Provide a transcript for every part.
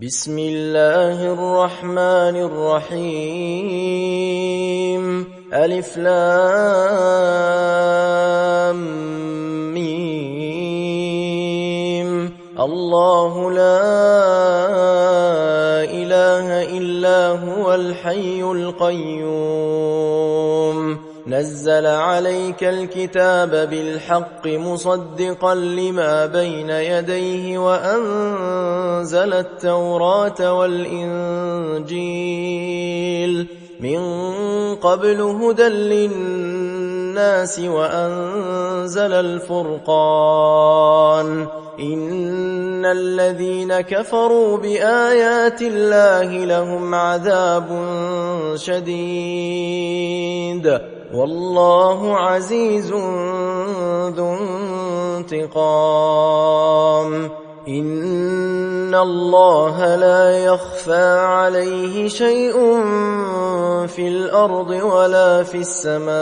بسم الله الرحمن الرحيم ألف لام ميم الله لا إله إلا هو الحي القيوم نزل عليك الكتاب بالحق مصدقا لما بين يديه وأنزل التوراة والإنجيل من قبل هدى للناس وأنزل الفرقان إن الذين كفروا بآيات الله لهم عذاب شديد والله عزيز ذو انتقام إن الله لا يخفى عليه شيء في الأرض ولا في السماء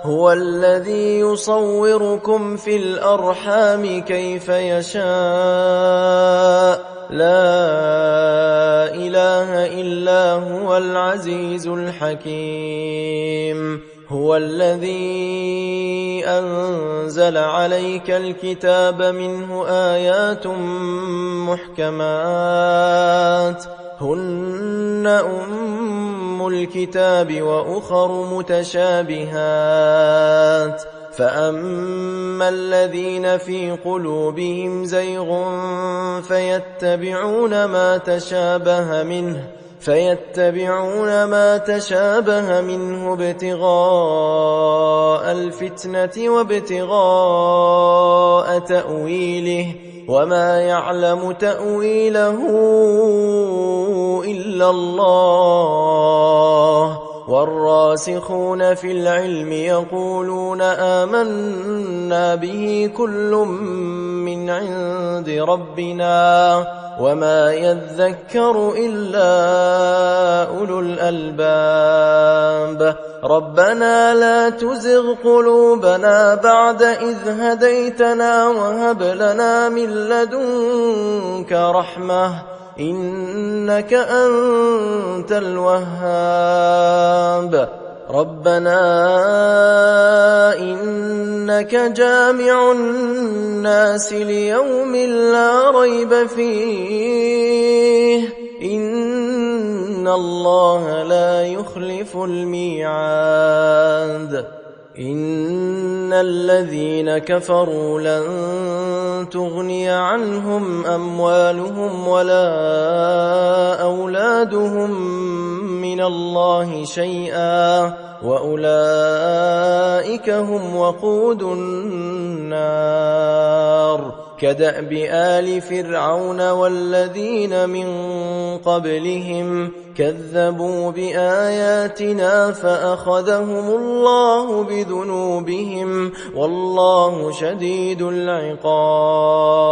هو الذي يصوركم في الأرحام كيف يشاء لا إله إلا هو العزيز الحكيم هو الذي أنزل عليك الكتاب منه آيات محكمات هن أم الكتاب وأخر متشابهات فأما الذين في قلوبهم زيغ فيتبعون ما تشابه منه ابتغاء الفتنة وابتغاء تأويله وما يعلم تأويله إلا الله والراسخون في العلم يقولون آمنا به كل من عند ربنا وما يذكر إلا أولو الألباب ربنا لا تزغ قلوبنا بعد إذ هديتنا وهب لنا من لدنك رحمة إنك أنت الوهاب ربنا إنك جامع الناس ليوم لا ريب فيه إن الله لا يخلف الميعاد إن الذين كفروا لن تغني عنهم أموالهم ولا أولادهم من الله شيئا وأولئك هم وقود النار كدأب آل فرعون والذين من قبلهم كذبوا بآياتنا فأخذهم الله بذنوبهم والله شديد العقاب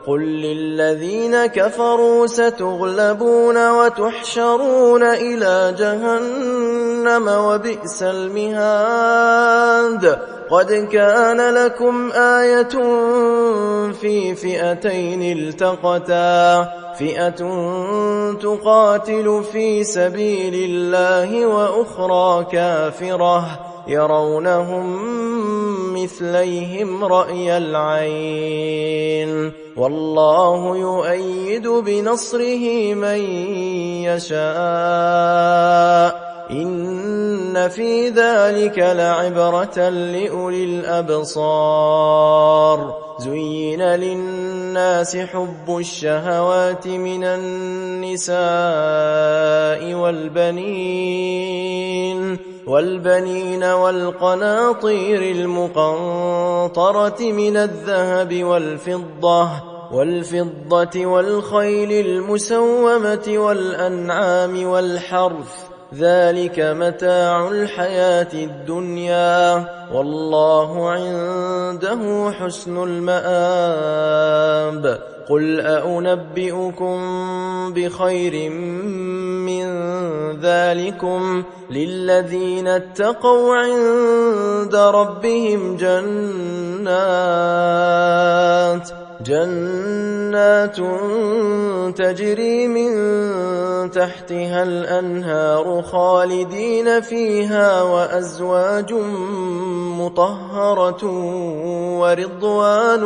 قل للذين كفروا ستغلبون وتحشرون إلى جهنم وبئس المهاد قد كان لكم آية في فئتين التقتا فئة تقاتل في سبيل الله وأخرى كافرة يرونهم مثليهم رأي العين والله يؤيد بنصره من يشاء إن في ذلك لعبرة لأولي الأبصار زين للناس حب الشهوات من النساء والبنين والقناطير المقنطرة من الذهب والفضة والخيل المسومة والأنعام والحرث ذلك متاع الحياة الدنيا والله عنده حسن المآب قل أنبئكم بخير من ذلكم للذين اتقوا جنات تجري من تحتها الأنهار خالدين فيها وأزواج مطهرة ورضوان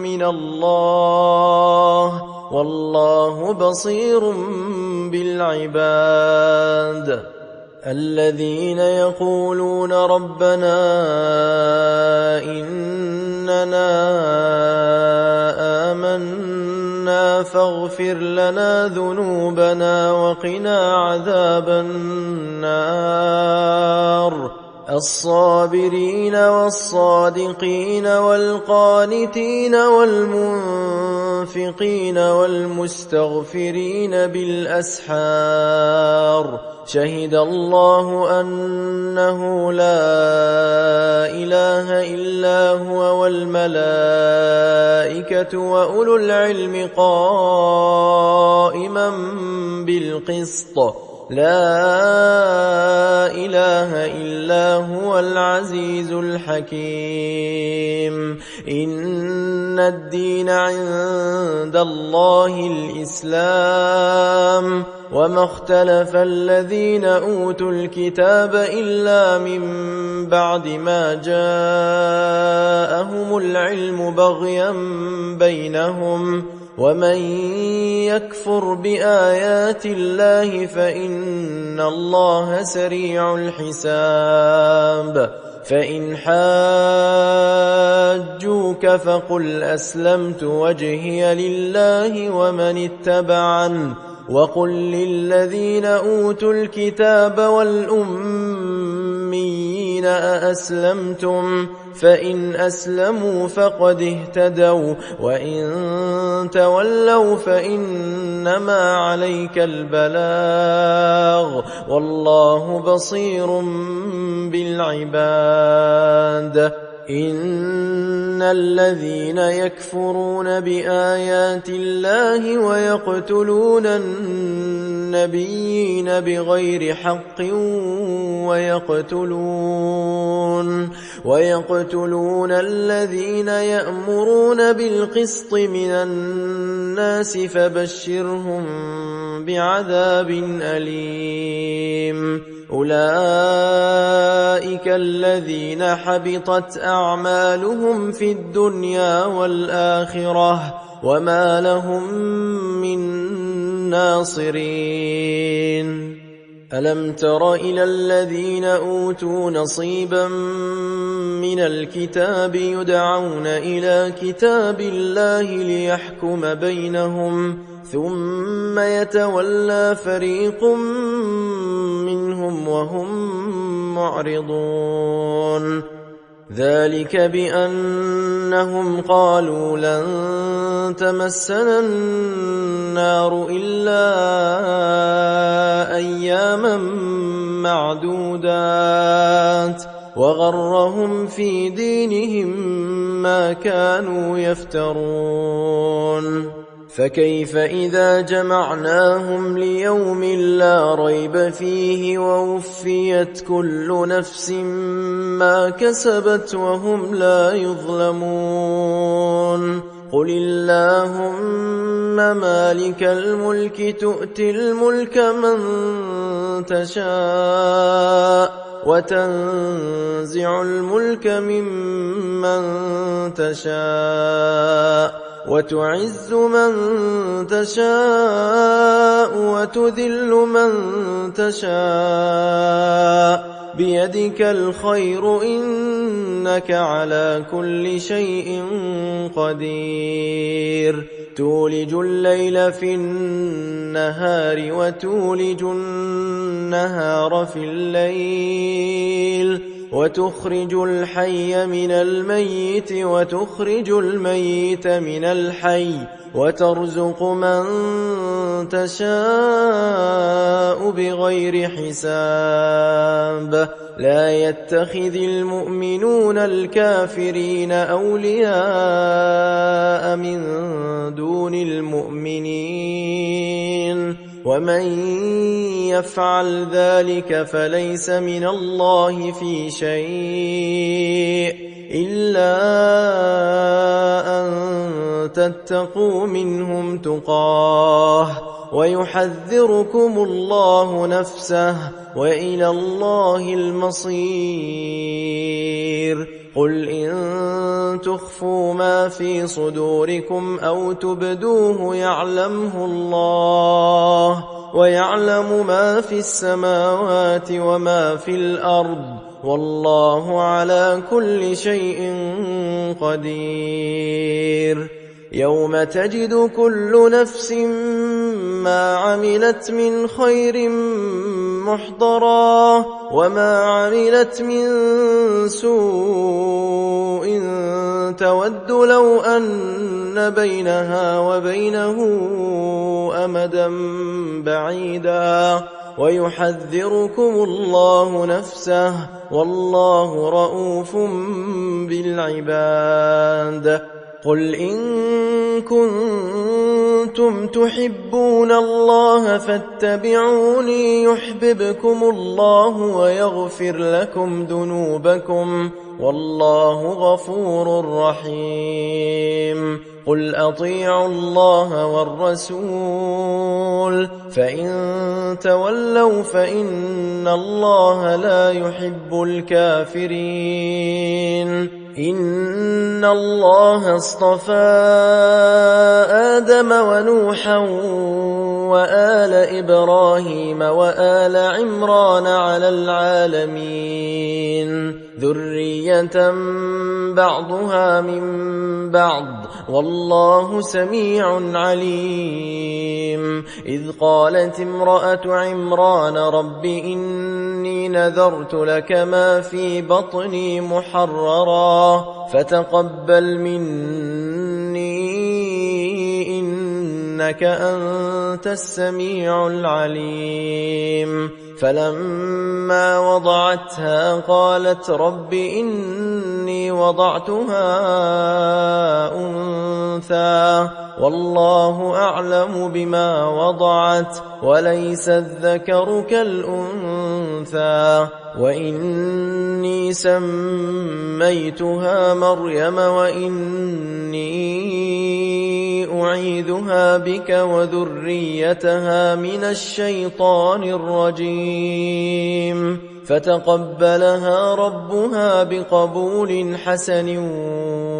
من الله والله بصير بالعباد الذين يقولون ربنا إننا آمنا فاغفر لنا ذنوبنا وقنا عذاب النار الصابرين والصادقين والقانتين والمنفقين والمستغفرين بالأسحار شهد الله أنه لا إله إلا هو والملائكة وأولو العلم قائما بالقسط لا إله إلا هو العزيز الحكيم إن الدين عند الله الإسلام وما اختلف الذين أوتوا الكتاب إلا من بعد ما جاءهم العلم بغيا بينهم ومن يكفر بآيات الله فإن الله سريع الحساب فإن حاجوك فقل أسلمت وجهي لله ومن اتبعن وقل للذين أوتوا الكتاب والأميين أأسلمتم فإن أسلموا فقد اهتدوا وإن تولوا فإنما عليك البلاغ والله بصير بالعباد إن الذين يكفرون بآيات الله ويقتلون النبيين بغير حق ويقتلون الذين يأمرون بالقسط من الناس فبشرهم بعذاب أليم أولئك الذين حبطت أعمالهم في الدنيا والآخرة وما لهم من ناصرين ألم تر إلى الذين أوتوا نصيبا من الكتاب يدعون إلى كتاب الله ليحكم بينهم ثم يتولى فريق منهم وهم معرضون ذلك بأنهم قالوا لن تمسنا النار إلا أياما معدودات وغرهم في دينهم ما كانوا يفترون فكيف إذا جمعناهم ليوم لا ريب فيه ووفيت كل نفس ما كسبت وهم لا يظلمون قل اللهم مالك الملك تؤتي الملك من تشاء وتنزع الملك ممن تشاء وتعز من تشاء وتذل من تشاء بيدك الخير إنك على كل شيء قدير تولج الليل في النهار وتولج النهار في الليل وتخرج الحي من الميت وتخرج الميت من الحي وترزق من تشاء بغير حساب لا يتخذ المؤمنون الكافرين أولياء من دون المؤمنين ومن يفعل ذلك فليس من الله في شيء إلا أن تتقوا منهم تقاه ويحذركم الله نفسه وإلى الله المصير. قل إن تخفوا ما في صدوركم أو تبدوه يعلمه الله ويعلم ما في السماوات وما في الأرض والله على كل شيء قدير. يوم تجد كل نفس ما عملت من خير محضرا وما عملت من سوء تود لو أن بينها وبينه أمدا بعيدا ويحذركم الله نفسه والله رؤوف بالعباد. قل إن كنتم تحبون الله فاتبعوني يحببكم الله ويغفر لكم ذنوبكم والله غفور رحيم. قل أطيعوا الله والرسول فإن تولوا فإن الله لا يحب الكافرين. إن الله اصطفى آدم ونوحا وآل إبراهيم وآل عمران على العالمين ذرية بعضها من بعض والله سميع عليم. إذ قالت امرأة عمران رب إني نذرت لك ما في بطني محررا فتقبل مني إنك أنت السميع العليم. فلما وضعتها قالت رب إني وضعتها أنثى والله أعلم بما وضعت وليس الذكر كالأنثى وإني سميتها مريم وإني أعيذها بك وذريتها من الشيطان الرجيم. فتقبلها ربها بقبول حسن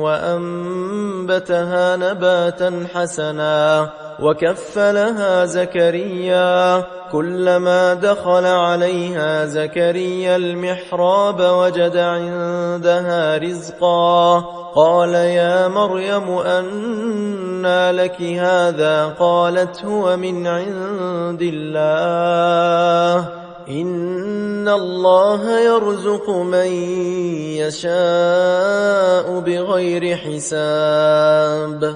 وأنبتها نباتا حسنا وكفلها زكريا. كلما دخل عليها زكريا المحراب وجد عندها رزقا قال يا مريم أنى لك هذا قالت هو من عند الله إن الله يرزق من يشاء بغير حساب.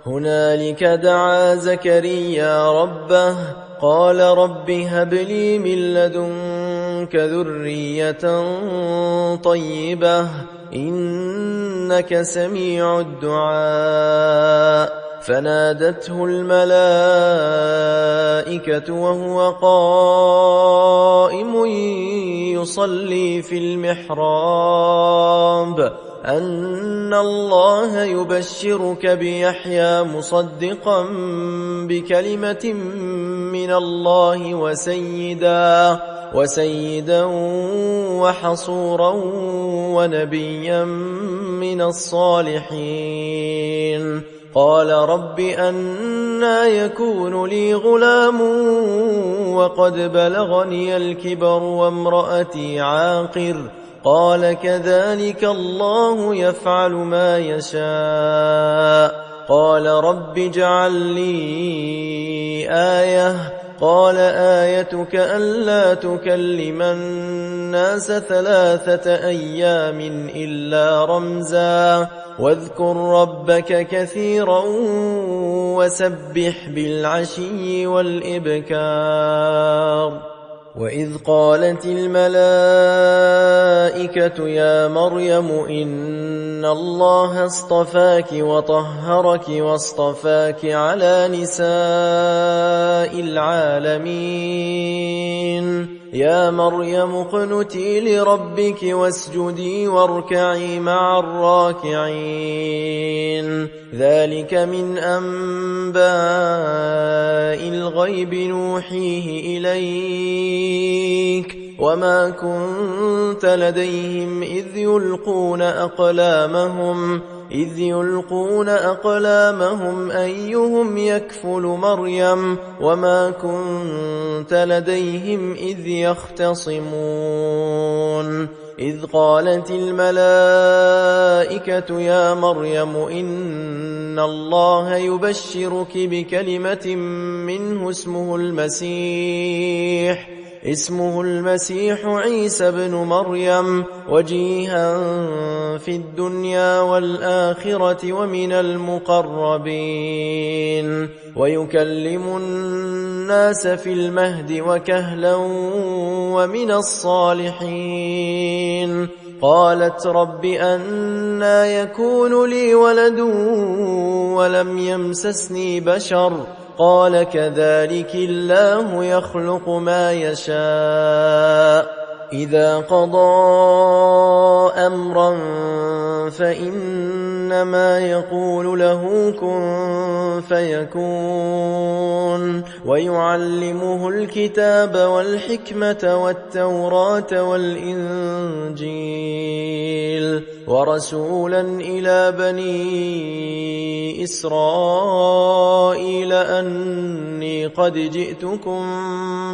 هنالك دعا زكريا ربه قال رب هب لي من لدنك ذرية طيبة إنك سميع الدعاء. فنادته الملائكة وهو قائم يصلي في المحراب أن الله يبشرك بيحيى مصدقا بكلمة من الله وسيدا وحصورا ونبيا من الصالحين. قال رب أنى يكون لي غلام وقد بلغني الكبر وامرأتي عاقر قال كذلك الله يفعل ما يشاء. قال رب اجعل لي آية قال آيتك ألا تكلم الناس 3 أيام إلا رمزا واذكر ربك كثيرا وسبح بالعشي والإبكار. وإذ قالت الملائكة يا مريم إن الله اصطفاك وطهرك واصطفاك على نساء العالمين يا مريم اقنتي لربك واسجدي واركعي مع الراكعين ذلك من أنباء الغيب نوحيه إليك وما كنت لديهم إذ يلقون أقلامهم أيهم يكفل مريم وما كنت لديهم إذ يختصمون إذ قالت الملائكة يا مريم إن الله يبشرك بكلمة منه اسمه المسيح عيسى بن مريم وجيها في الدنيا والآخرة ومن المقربين ويكلم الناس في المهد وكهلا ومن الصالحين قالت رب أنى يكون لي ولد ولم يمسسني بشر قال كذلك الله يخلق ما يشاء إذا قضى أمرا فإنما يقول له كن فيكون ويعلمه الكتاب والحكمة والتوراة والإنجيل ورسولا إلى بني إسرائيل أني قد جئتكم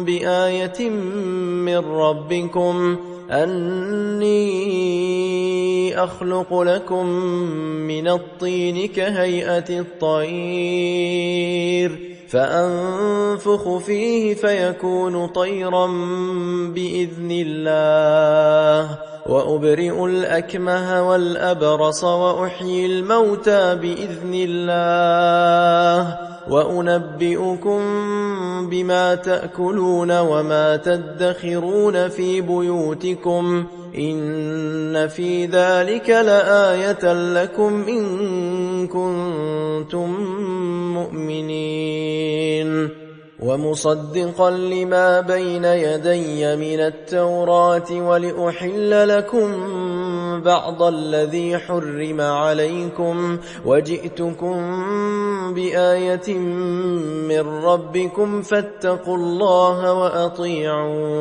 بآية من ربكم أني أخلق لكم من الطين كهيئة الطير فأنفخ فيه فيكون طيرا بإذن الله وأبرئ الأكمه والأبرص وأحيي الموتى بإذن الله وأنبئكم بما تأكلون وما تدخرون في بيوتكم إن في ذلك لآية لكم إن كنتم مؤمنين ومصدقا لما بين يدي من التوراة ولأحل لكم بعض الذي حرم عليكم وجئتكم بآية من ربكم فاتقوا الله وأطيعون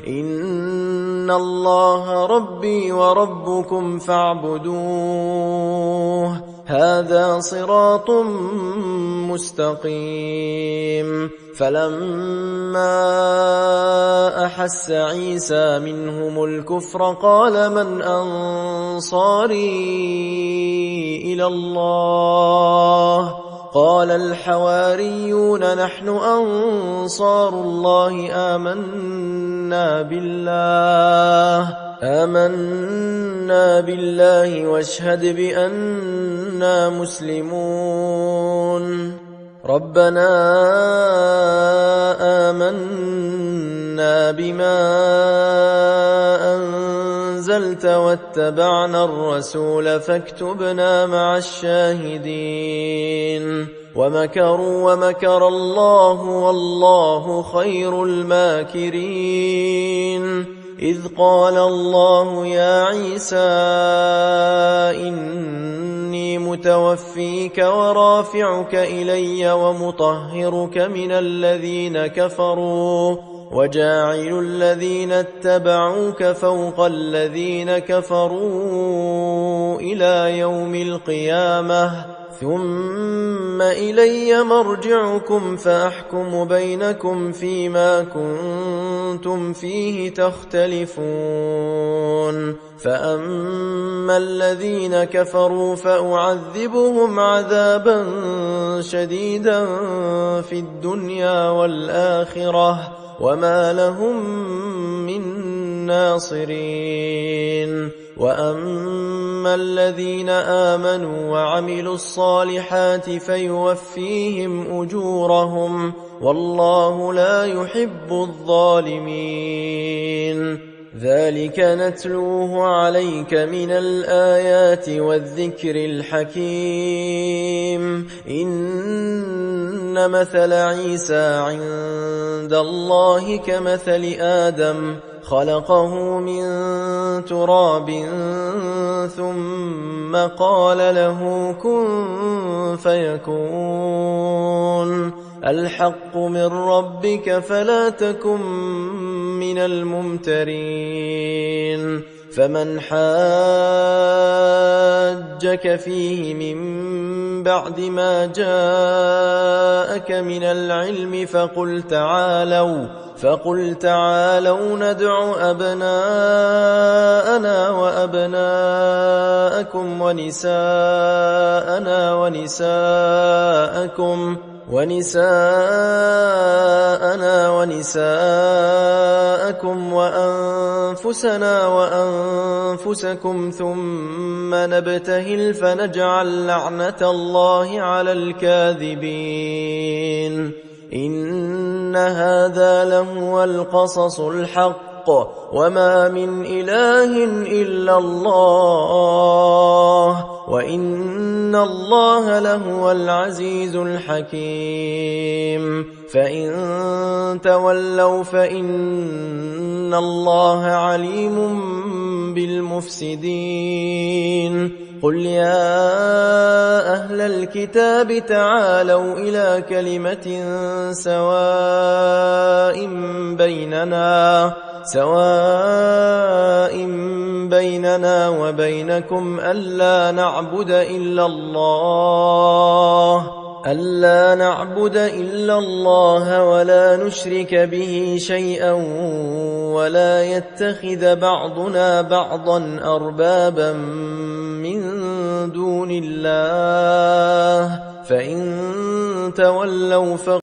إن الله ربي وربكم فاعبدوه هذا صراط مستقيم فلما أحس عيسى منهم الكفر قال من أنصاري إلى الله قال الحواريون نحن أنصار الله آمنا بالله واشهد بأننا مسلمون ربنا آمنا بما أنزلت واتبعنا الرسول فاكتبنا مع الشاهدين ومكروا ومكر الله والله خير الماكرين إذ قال الله يا عيسى إني متوفيك ورافعك إلي ومطهرك من الذين كفروا وجاعل الذين اتبعوك فوق الذين كفروا إلى يوم القيامة ثم إلي مرجعكم فأحكم بينكم فيما كنتم فيه تختلفون فأما الذين كفروا فأعذبهم عذابا شديدا في الدنيا والآخرة وما لهم من ناصرين وأما الذين آمنوا وعملوا الصالحات فيوفيهم أجورهم والله لا يحب الظالمين ذلك نتلوه عليك من الآيات والذكر الحكيم إن إن مثل عيسى عند الله كمثل آدم خلقه من تراب ثم قال له كن فيكون الحق من ربك فلا تكن من الممترين فمن حاجك فيه من بعد ما جاءك من العلم فقل تعالوا ندع أبناءنا وأبناءكم ونساءنا ونساءكم وأنفسنا وأنفسكم ثم نبتهل فنجعل لعنة الله على الكاذبين إن هذا لهو القصص الحق وما من إله إلا الله وإن الله لهو العزيز الحكيم فإن تولوا فإن الله عليم بالمفسدين قل يا أهل الكتاب تعالوا إلى كلمة سواء بيننا وبينكم ألا نعبد إلا الله ولا نشرك به شيئا ولا يتخذ بعضنا بعضا أربابا من دون الله فإن تولوا